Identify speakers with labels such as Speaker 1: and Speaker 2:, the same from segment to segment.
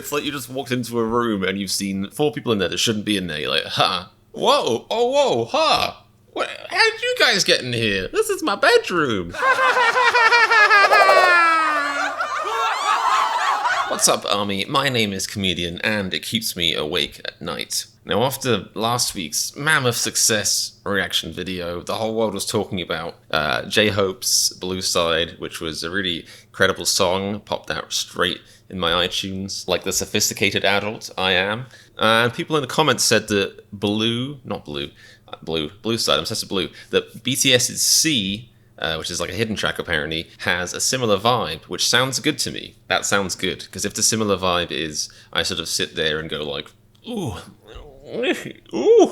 Speaker 1: It's like you just walked into a room and you've seen 4 people in there that shouldn't be in there. You're like, huh? Whoa, oh, whoa, huh? How did you guys get in here? This is my bedroom. What's up, Army? My name is Comedian, and it keeps me awake at night. Now, after last week's mammoth success reaction video, the whole world was talking about J-Hope's Blue Side, which was a really incredible song, popped out straight in my iTunes, like the sophisticated adult I am. And people in the comments said that Blue Side, I'm obsessed with Blue, that BTS's C, which is like a hidden track apparently, has a similar vibe, which sounds good to me. That sounds good, because if the similar vibe is, I sort of sit there and go like, ooh,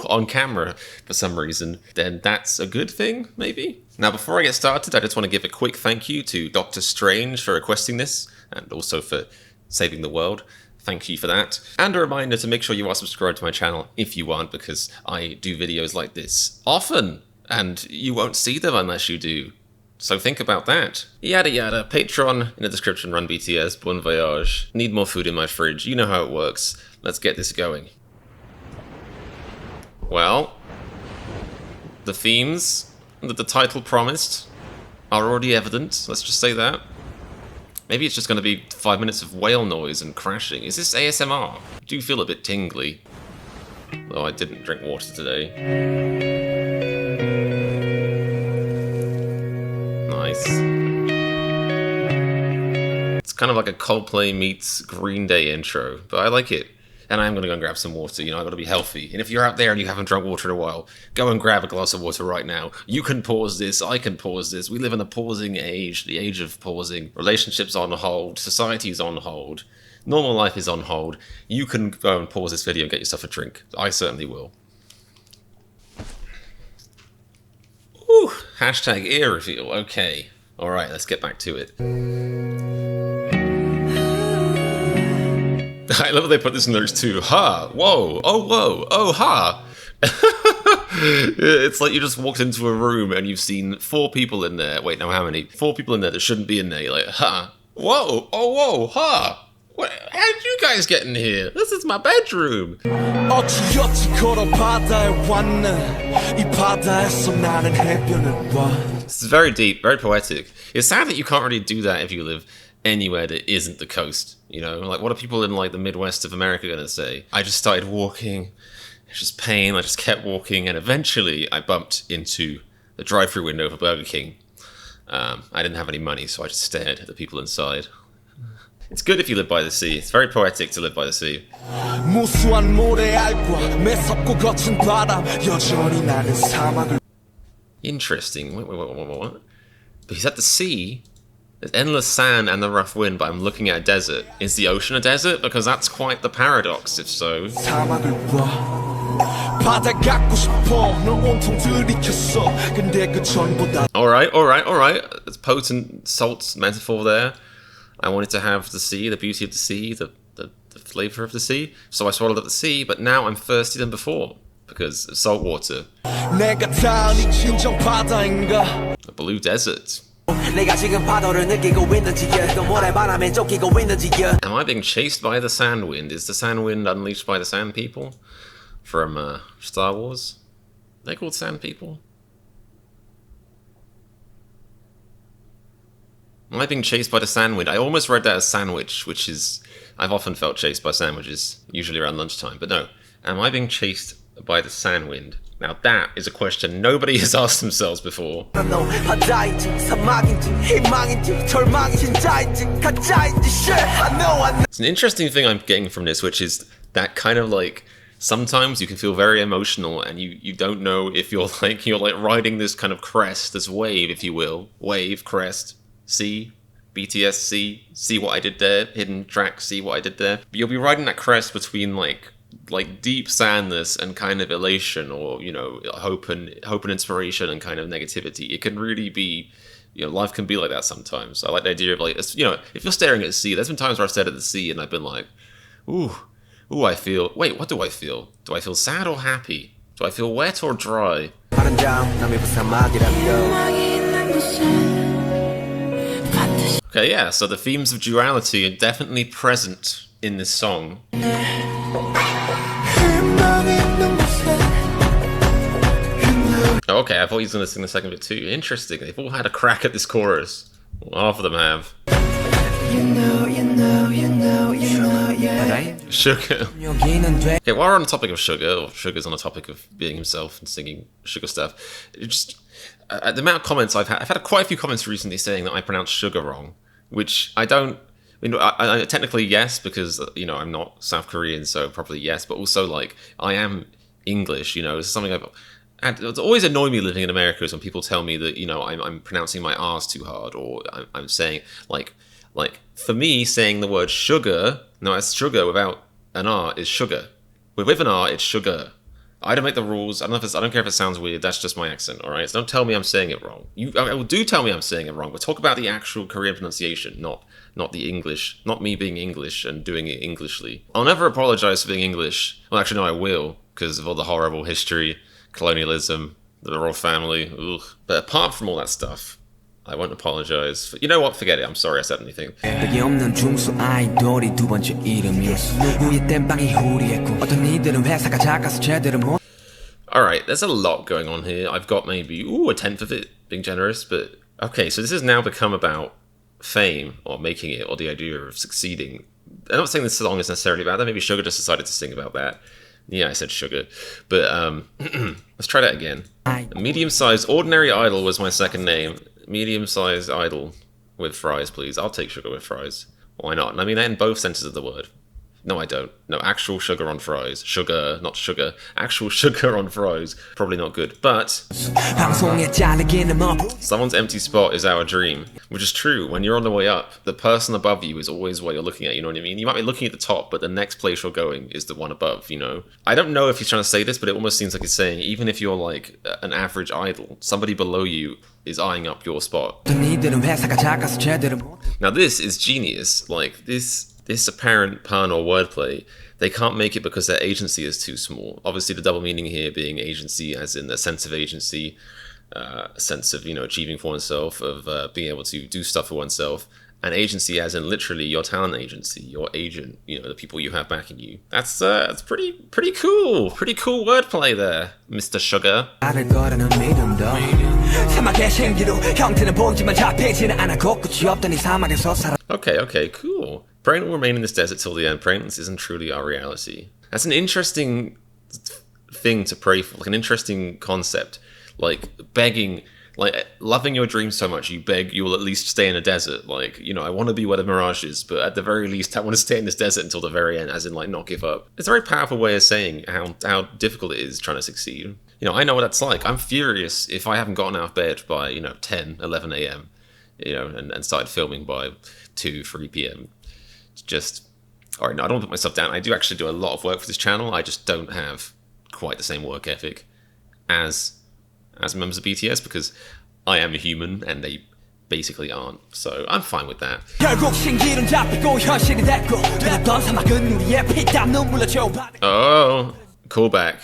Speaker 1: on camera for some reason, then that's a good thing, maybe? Now, before I get started, I just want to give a quick thank you to Dr. Strange for requesting this, and also for saving the world. Thank you for that. And a reminder to make sure you are subscribed to my channel if you aren't, because I do videos like this often, and you won't see them unless you do. So think about that. Yada yada. Patreon in the description, run BTS, bon voyage. Need more food in my fridge. You know how it works. Let's get this going. Well, the themes that the title promised are already evident. Let's just say that. Maybe it's just going to be 5 minutes of whale noise and crashing. Is this ASMR? I do feel a bit tingly. Though I didn't drink water today. Nice. It's kind of like a Coldplay meets Green Day intro, but I like it. And I'm going to go and grab some water, you know, I've got to be healthy. And if you're out there and you haven't drunk water in a while, go and grab a glass of water right now. You can pause this, I can pause this. We live in a pausing age, the age of pausing. Relationships on hold, society's on hold, normal life is on hold. You can go and pause this video and get yourself a drink. I certainly will. Ooh, hashtag ear reveal, okay. Alright, let's get back to it. I love that they put this in lyrics too. Ha! Whoa! Oh, ha! It's like you just walked into a room and you've seen 4 people in there. Wait, no, how many? 4 people in there that shouldn't be in there. You're like, ha! Whoa! Oh, ha! How did you guys get in here? This is my bedroom. This is very deep, very poetic. It's sad that you can't really do that if you live anywhere that isn't the coast, you know? Like, what are people in, like, the Midwest of America gonna say? I just started walking, it's just pain, I just kept walking, and eventually I bumped into the drive-thru window of a Burger King. I didn't have any money, so I just stared at the people inside. It's good if you live by the sea. It's very poetic to live by the sea. Interesting. Wait, what? But he's at the sea. There's endless sand and the rough wind, but I'm looking at a desert. Is the ocean a desert? Because that's quite the paradox, if so. Alright. There's potent salt metaphor there. I wanted to have the sea, the beauty of the sea, the flavor of the sea. So I swallowed up the sea, but now I'm thirstier than before. Because of salt water. The blue desert. Am I being chased by the sand wind? Is the sand wind unleashed by the sand people? From Star Wars? They're called sand people? Am I being chased by the sand wind? I almost read that as sandwich, which is... I've often felt chased by sandwiches, usually around lunchtime, but no. Am I being chased by the sand wind? Now that is a question nobody has asked themselves before. It's an interesting thing I'm getting from this, which is that kind of like, sometimes you can feel very emotional and you don't know if you're like riding this kind of crest, this wave, if you will. Wave, crest, see, BTS, see what I did there, hidden track, see what I did there. But you'll be riding that crest between like deep sadness and kind of elation, or, you know, hope and inspiration and kind of negativity. It can really be, you know, life can be like that sometimes. I like the idea of, like, you know, if you're staring at the sea, there's been times where I've stared at the sea and I've been like, ooh, I feel, wait, what do I feel? Do I feel sad or happy? Do I feel wet or dry? Okay, yeah, so the themes of duality are definitely present in this song. Okay, I thought he was going to sing the second bit too. Interesting. They've all had a crack at this chorus. Well, half of them have. Sugar. Okay, while we're on the topic of Sugar, or Sugar's on the topic of being himself and singing Sugar stuff, it just the amount of comments I've had quite a few comments recently saying that I pronounce Sugar wrong, which I don't. I mean, I technically yes, because I'm not South Korean, so probably yes, but also like I am English. It's something it's always annoyed me living in America is when people tell me that I'm pronouncing my R's too hard, or I'm saying like for me saying the word sugar, no, it's sugar without an R is sugar. With an R, it's sugar. I don't make the rules. I don't care if it sounds weird. That's just my accent, all right? So don't tell me I'm saying it wrong. Do tell me I'm saying it wrong, but talk about the actual Korean pronunciation, not the English, not me being English and doing it Englishly. I'll never apologize for being English. Well, actually, no, I will, because of all the horrible history, colonialism, the royal family. Ugh. But apart from all that stuff, I won't apologize. You know what? Forget it. I'm sorry I said anything. Alright, there's a lot going on here. I've got maybe, a tenth of it, being generous, but okay, so this has now become about fame, or making it, or the idea of succeeding. I'm not saying this song is necessarily about that. Maybe Sugar just decided to sing about that. Yeah, I said Sugar. But let's try that again. Medium-sized ordinary idol was my second name. Medium-sized idol with fries, please. I'll take sugar with fries. Why not? And I mean that in both senses of the word. No, I don't. No, actual sugar on fries. Sugar, not sugar. Actual sugar on fries. Probably not good. But someone's empty spot is our dream. Which is true. When you're on the way up, the person above you is always what you're looking at, you know what I mean? You might be looking at the top, but the next place you're going is the one above, I don't know if he's trying to say this, but it almost seems like he's saying, even if you're like an average idol, somebody below you is eyeing up your spot. Now this is genius. Like, this apparent pun or wordplay, they can't make it because their agency is too small. Obviously, the double meaning here being agency as in a sense of agency, a sense of, achieving for oneself, of being able to do stuff for oneself, and agency as in literally your talent agency, your agent, the people you have backing you. That's pretty cool. Pretty cool wordplay there, Mr. Sugar. Okay, cool. Praying will remain in this desert till the end. Praying this isn't truly our reality. That's an interesting thing to pray for, like an interesting concept. Like begging, like loving your dreams so much, you beg you will at least stay in a desert. Like, I want to be where the mirage is, but at the very least, I want to stay in this desert until the very end, as in like not give up. It's a very powerful way of saying how difficult it is trying to succeed. I know what that's like. I'm furious if I haven't gotten out of bed by, 10, 11 a.m., and started filming by 2, 3 p.m. Just, all right, no, I don't put myself down. I do actually do a lot of work for this channel. I just don't have quite the same work ethic as members of BTS, because I am a human and they basically aren't. So I'm fine with that. Oh, callback.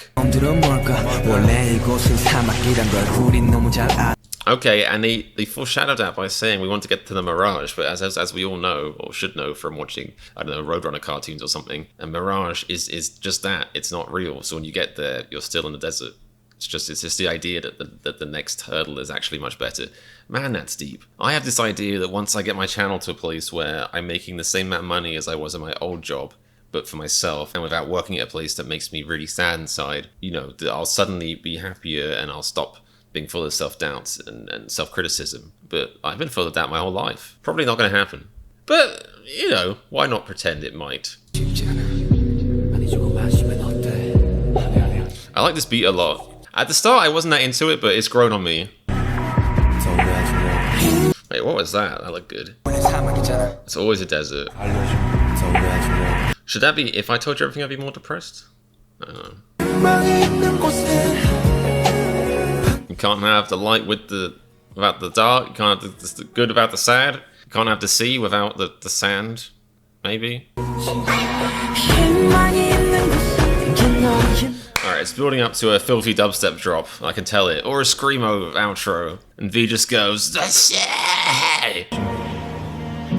Speaker 1: Okay, and they foreshadowed that by saying we want to get to the mirage, but as we all know, or should know from watching, I don't know, Roadrunner cartoons or something, a mirage is just that. It's not real. So when you get there, you're still in the desert. It's just the idea that the next hurdle is actually much better. Man, that's deep. I have this idea that once I get my channel to a place where I'm making the same amount of money as I was in my old job, but for myself, and without working at a place that makes me really sad inside, that I'll suddenly be happier and I'll stop being full of self-doubt and self-criticism. But I've been full of that my whole life. Probably not going to happen. But, why not pretend it might? I like this beat a lot. At the start, I wasn't that into it, but it's grown on me. Wait, what was that? That looked good. It's always a desert. Should that be, if I told you everything, I'd be more depressed? I don't know. You can't have the light without the dark. You can't have the good without the sad. You can't have the sea without the sand. Maybe. Alright, it's building up to a filthy dubstep drop. I can tell it. Or a screamo outro. And V just goes, the sea!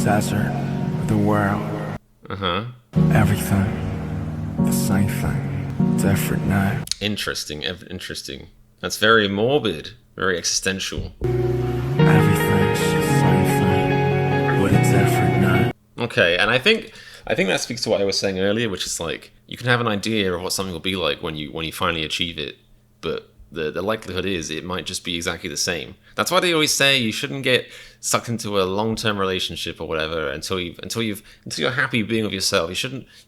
Speaker 2: Desert of the world.
Speaker 1: Uh-huh.
Speaker 2: Everything, the same thing, different now.
Speaker 1: Interesting, interesting. That's very morbid, very existential.
Speaker 2: Everything's the same thing, but it's different now.
Speaker 1: Okay, and I think that speaks to what I was saying earlier, which is like you can have an idea of what something will be like when you finally achieve it, but the likelihood is it might just be exactly the same. That's why they always say you shouldn't get sucked into a long-term relationship or whatever until you're happy being with yourself. You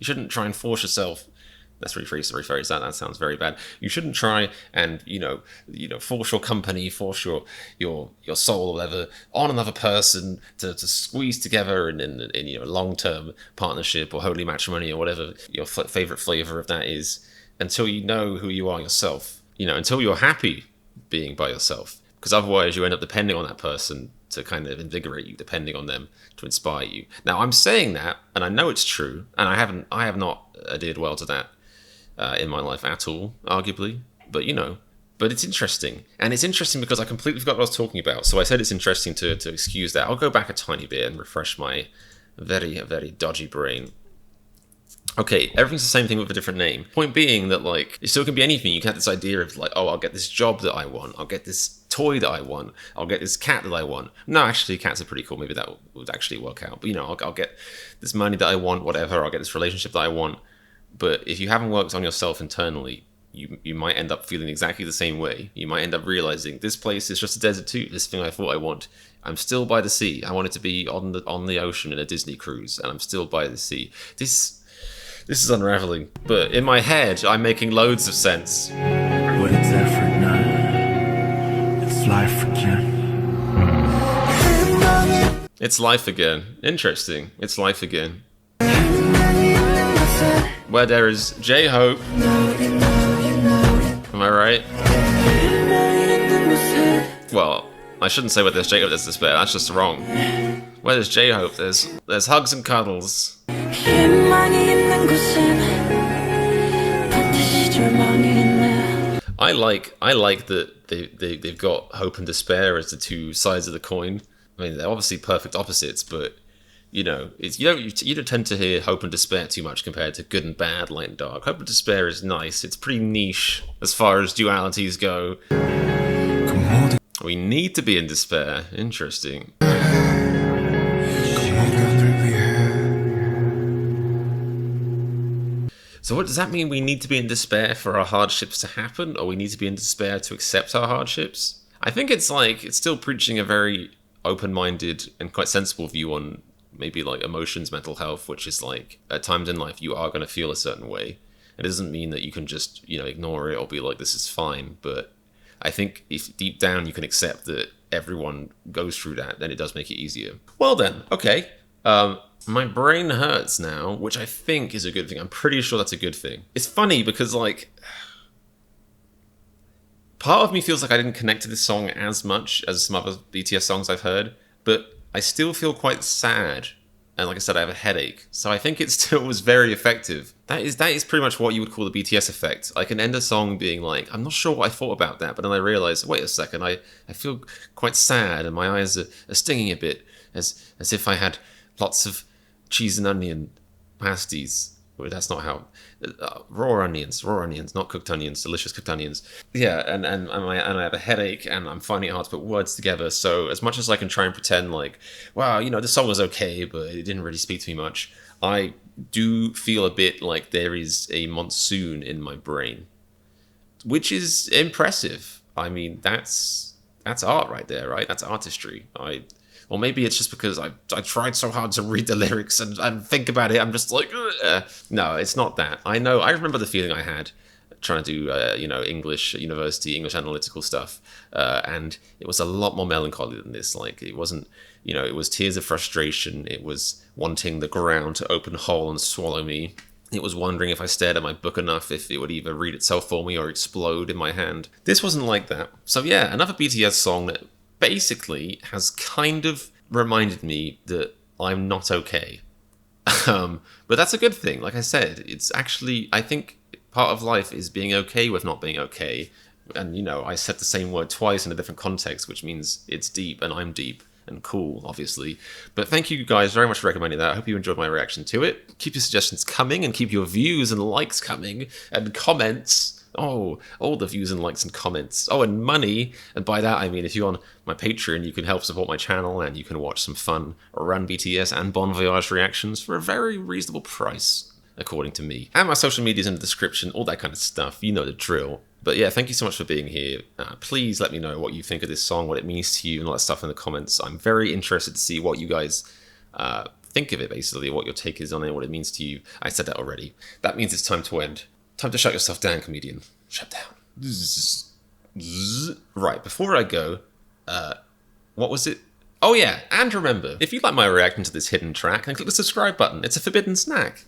Speaker 1: shouldn't try and force yourself. Let's rephrase that. That sounds very bad. You shouldn't try and force your company, force your soul or whatever on another person to squeeze together in long-term partnership or holy matrimony or whatever your favorite flavor of that is, until you know who you are yourself. Until you're happy being by yourself, because otherwise you end up depending on that person to kind of invigorate you, depending on them to inspire you. Now I'm saying that, and I know it's true, and I have not adhered well to that in my life at all, arguably. But it's interesting, and it's interesting because I completely forgot what I was talking about. So I said it's interesting to excuse that. I'll go back a tiny bit and refresh my very, very dodgy brain. Okay, everything's the same thing with a different name. Point being that, like, it still can be anything. You can have this idea of, like, oh, I'll get this job that I want. I'll get this toy that I want. I'll get this cat that I want. No, actually, cats are pretty cool. Maybe that would actually work out. But, I'll get this money that I want, whatever. I'll get this relationship that I want. But if you haven't worked on yourself internally, you might end up feeling exactly the same way. You might end up realizing this place is just a desert too. This thing I thought I want. I'm still by the sea. I want it to be on the ocean in a Disney cruise, and I'm still by the sea. This is unraveling, but in my head, I'm making loads of sense.
Speaker 2: But it's different now. It's life again.
Speaker 1: It's life again. Interesting. It's life again. Where there is J-Hope. Am I right? Well, I shouldn't say where there's J-Hope, there's despair. That's just wrong. Where there's J-Hope, there's hugs and cuddles. I like that they've got hope and despair as the two sides of the coin. I mean, they're obviously perfect opposites, but you don't tend to hear hope and despair too much compared to good and bad, light and dark. Hope and despair is nice. It's pretty niche as far as dualities go. We need to be in despair. Interesting. So what does that mean? We need to be in despair for our hardships to happen, or we need to be in despair to accept our hardships? I think it's still preaching a very open-minded and quite sensible view on maybe like emotions, mental health, which is like at times in life you are going to feel a certain way. It doesn't mean that you can just ignore it or be like, this is fine. But I think if deep down you can accept that everyone goes through that, then it does make it easier. Well then, okay. My brain hurts now, which I think is a good thing. I'm pretty sure that's a good thing. It's funny because, like, part of me feels like I didn't connect to this song as much as some other BTS songs I've heard, but I still feel quite sad. And like I said, I have a headache. So I think it still was very effective. That is pretty much what you would call the BTS effect. I can end a song being like, I'm not sure what I thought about that, but then I realize, wait a second, I feel quite sad and my eyes are stinging a bit, as if I had lots of cheese and onion pasties. Well, that's not how. Raw onions, not cooked onions, delicious cooked onions. Yeah, and I have a headache, and I'm finding it hard to put words together. So as much as I can try and pretend like, wow, the song was okay, but it didn't really speak to me much, I do feel a bit like there is a monsoon in my brain, which is impressive. I mean, that's art right there, right? That's artistry. Or maybe it's just because I tried so hard to read the lyrics and think about it. I'm just like, no, it's not that. I know. I remember the feeling I had trying to do, English university, English analytical stuff. And it was a lot more melancholy than this. Like, it wasn't, it was tears of frustration. It was wanting the ground to open whole and swallow me. It was wondering if I stared at my book enough, if it would either read itself for me or explode in my hand. This wasn't like that. So yeah, another BTS song that basically has kind of reminded me that I'm not okay. But that's a good thing. Like I said, it's actually, I think part of life is being okay with not being okay. And, I said the same word twice in a different context, which means it's deep and I'm deep. and cool, obviously. But thank you guys very much for recommending that. I hope you enjoyed my reaction to it. Keep your suggestions coming and keep your views and likes coming and comments. Oh, all the views and likes and comments. Oh, and money. And by that, I mean, if you're on my Patreon, you can help support my channel and you can watch some fun Run BTS and Bon Voyage reactions for a very reasonable price, according to me. And my social media's in the description, all that kind of stuff. You know the drill. But yeah, thank you so much for being here. Please let me know what you think of this song, what it means to you, and all that stuff in the comments. I'm very interested to see what you guys think of it, basically, what your take is on it, what it means to you. I said that already. That means it's time to end. Time to shut yourself down, comedian. Shut down. Right, before I go, what was it? Oh yeah, and remember, if you like my reaction to this hidden track, then click the subscribe button. It's a forbidden snack.